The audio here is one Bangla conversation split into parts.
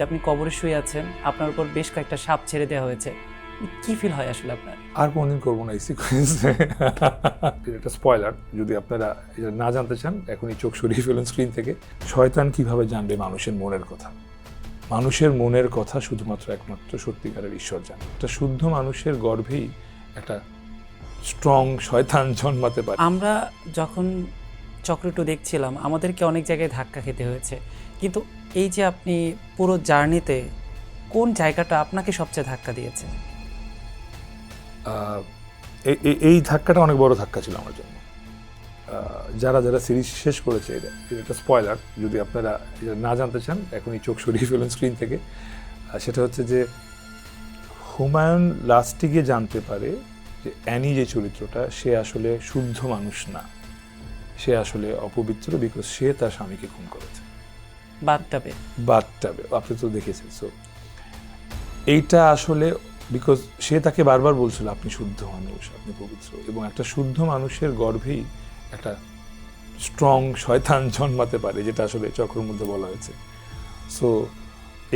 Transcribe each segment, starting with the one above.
আপনি কবরে শুয়ে আছেন, আপনার উপর বেশ কয়েকটা সাপ ছেড়ে দেওয়া হয়েছে। কি ফিল হয় আসলে আপনার? আর কোনদিন করবো না এই সিকোয়েন্স। এটা স্পয়লার, যদি আপনারা এটা না জানতে চান এখনই চোখ সরিয়ে ফেলুন স্ক্রিন থেকে। শয়তান কিভাবে জানবে মানুষের মনের কথা? মানুষের মনের কথা শুধুমাত্র একমাত্র সত্যিকারের ঈশ্বর জানে। একটা শুদ্ধ মানুষের গর্ভেই একটা স্ট্রং শয়তান জন্মাতে পারে। আমরা যখন চক্রটু দেখছিলাম, আমাদেরকে অনেক জায়গায় ধাক্কা খেতে হয়েছে, কিন্তু এই যে আপনি পুরো জার্নিতে কোন জায়গাটা আপনাকে সবচেয়ে ধাক্কা দিয়েছে? এই ধাক্কাটা অনেক বড় ধাক্কা ছিল আমার জন্য। যারা যারা সিরিজ শেষ করেছে, এটা স্পয়লার, যদি আপনারা এটা না জানতে চান এখনই চোখ সরিয়ে ফেলুন স্ক্রিন থেকে। সেটা হচ্ছে যে হুমায়ুন লাস্টে গিয়ে জানতে পারে যে অ্যানি যে চরিত্রটা, সে আসলে শুদ্ধ মানুষ না, সে আসলে অপবিত্র, বিকজ সে তার স্বামীকে খুন করেছে বাথটাবে। আপনি তো দেখেছেন। সো এইটা আসলে বিকজ সে তাকে বারবার বলছিল আপনি শুদ্ধ মানুষ, আপনি পবিত্র, এবং একটা শুদ্ধ মানুষের গর্ভেই একটা স্ট্রং শয়তান জন্মাতে পারে, যেটা আসলে চক্রের মধ্যে বলা হয়েছে। সো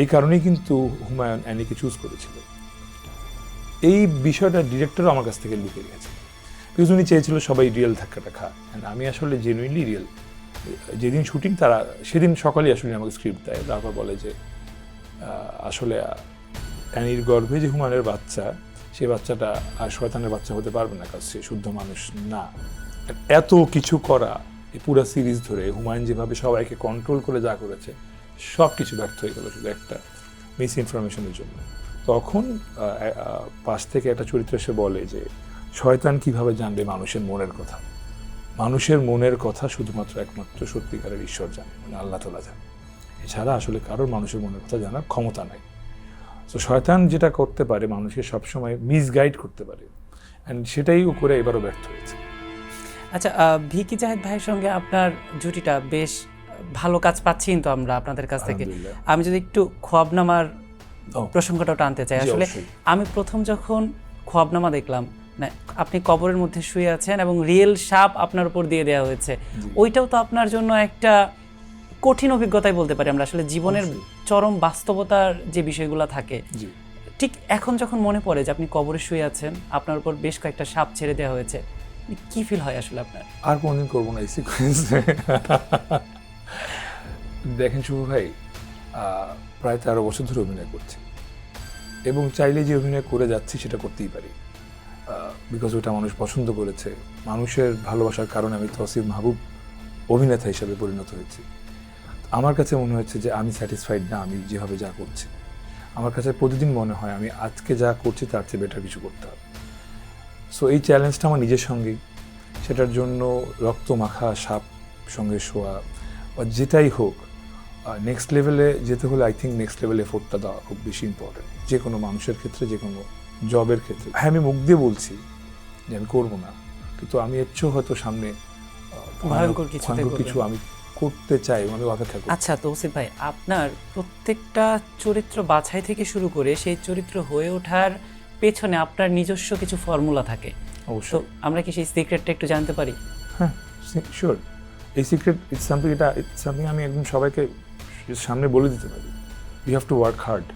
এই কারণেই কিন্তু হুমায়ুন অ্যানিকে চুজ করেছিল। এই বিষয়টা ডিরেক্টরও আমার কাছ থেকে লুকিয়ে গেছে, বিকজ উনি চেয়েছিল সবাই রিয়েল ধাক্কাটা খায়। অ্যান্ড আমি আসলে জেনুইনলি রিয়েল। যেদিন শুটিং, তারা সেদিন সকালেই আসলে আমাকে স্ক্রিপ্ট দেয়, তারপর বলে যে আসলে অ্যানির গর্ভে যে হুমায়ুনের বাচ্চা, সেই বাচ্চাটা আর শয়তানের বাচ্চা হতে পারবে না, কারণ সে শুদ্ধ মানুষ না। এত কিছু করা এই পুরো সিরিজ ধরে হুমায়ুন যেভাবে সবাইকে কন্ট্রোল করে যা করেছে, সব কিছু ব্যর্থ হয়ে গেল শুধু একটা মিস ইনফরমেশনের জন্য। তখন পাশ থেকে একটা চরিত্র এসে বলে যে শয়তান কিভাবে জানবে মানুষের মনের কথা? মানুষের মনের কথা শুধুমাত্র একমাত্র সত্যিকারের ঈশ্বর জানে, মানে আল্লাহ তাআলা জানে। এছাড়া আসলে কারোর মানুষের মনের কথা জানার ক্ষমতা নাই। তো শয়তান যেটা করতে পারে, মানুষকে সবসময় মিসগাইড করতে পারে, অ্যান্ড সেটাই ও করে এবারও ব্যর্থ হয়েছে। আচ্ছা, ভিকি জাহেদ ভাইয়ের সঙ্গে আপনার জুটিটা বেশ ভালো কাজ পাচ্ছি কিন্তু আমরা আপনাদের কাছ থেকে। আলহামদুলিল্লাহ। আমি যদি একটু খোয়াবনামার প্রসঙ্গটাও টানতে চাই। জি, আসলে অবশ্যই। আমি প্রথম যখন খোয়াবনামা দেখলাম, না আপনি কবরের মধ্যে শুয়ে আছেন এবং রিয়েল সাপ আপনার উপর দিয়ে দেওয়া হয়েছে, ওইটাও তো আপনার জন্য একটা কঠিন অভিজ্ঞতাই বলতে পারি আমরা। আসলে জীবনের অবশ্যই। চরম বাস্তবতার যে বিষয়গুলো থাকে, জি। ঠিক এখন যখন মনে পড়ে যে আপনি কবরে শুয়ে আছেন, আপনার উপর বেশ কয়েকটা সাপ ছেড়ে দেওয়া হয়েছে, কি ফিল হয় আসলে আপনার? আর কোনদিন করবো না এই সিকোয়েন্স। দেখেন শুভ ভাই, প্রায় 13 বছর ধরে অভিনয় করছি, এবং চাইলে যে অভিনয় করে যাচ্ছি সেটা করতেই পারি, বিকজ ওটা মানুষ পছন্দ করেছে। মানুষের ভালোবাসার কারণে আমি তৌসিফ মাহবুব অভিনেতা হিসাবে পরিণত হয়েছি। আমার কাছে মনে হচ্ছে যে আমি স্যাটিসফাইড না আমি যেভাবে যা করছি। আমার কাছে প্রতিদিন মনে হয় আমি আজকে যা করছি তার চেয়ে বেটার কিছু করতে হবে। সো এই চ্যালেঞ্জটা আমার নিজের সঙ্গেই, সেটার জন্য রক্ত মাখা সাপ সঙ্গে শোয়া বা যেটাই হোক, নেক্সট লেভেলে যেতে হলে আই থিঙ্ক নেক্সট লেভেল এফোর্টটা দেওয়া খুব বেশি ইম্পর্টেন্ট, যে কোনো মানুষের ক্ষেত্রে, যে কোনো জবের ক্ষেত্রে। হ্যাঁ, আমি মুখ দিয়ে বলছি যে আমি করবো না, কিন্তু আমি এর চেয়েও হয়তো সামনে ভয়ঙ্কর কিছু আমি করতে চাই, আমি অপেক্ষা করি। আচ্ছা তৌসিফ ভাই, আপনার প্রত্যেকটা চরিত্র বাছাই থেকে শুরু করে সেই চরিত্র হয়ে ওঠার পেছনে আপনার নিজস্ব কিছু ফর্মুলা থাকে, তো অবশ্যই। আমরা কি সেই সিক্রেটটা একটু জানতে পারি? হ্যাঁ, শিওর। এই সিক্রেট ইটস সামথিং আমি একদম সবাইকে সামনে বলে দিতে পারি। You have to work hard.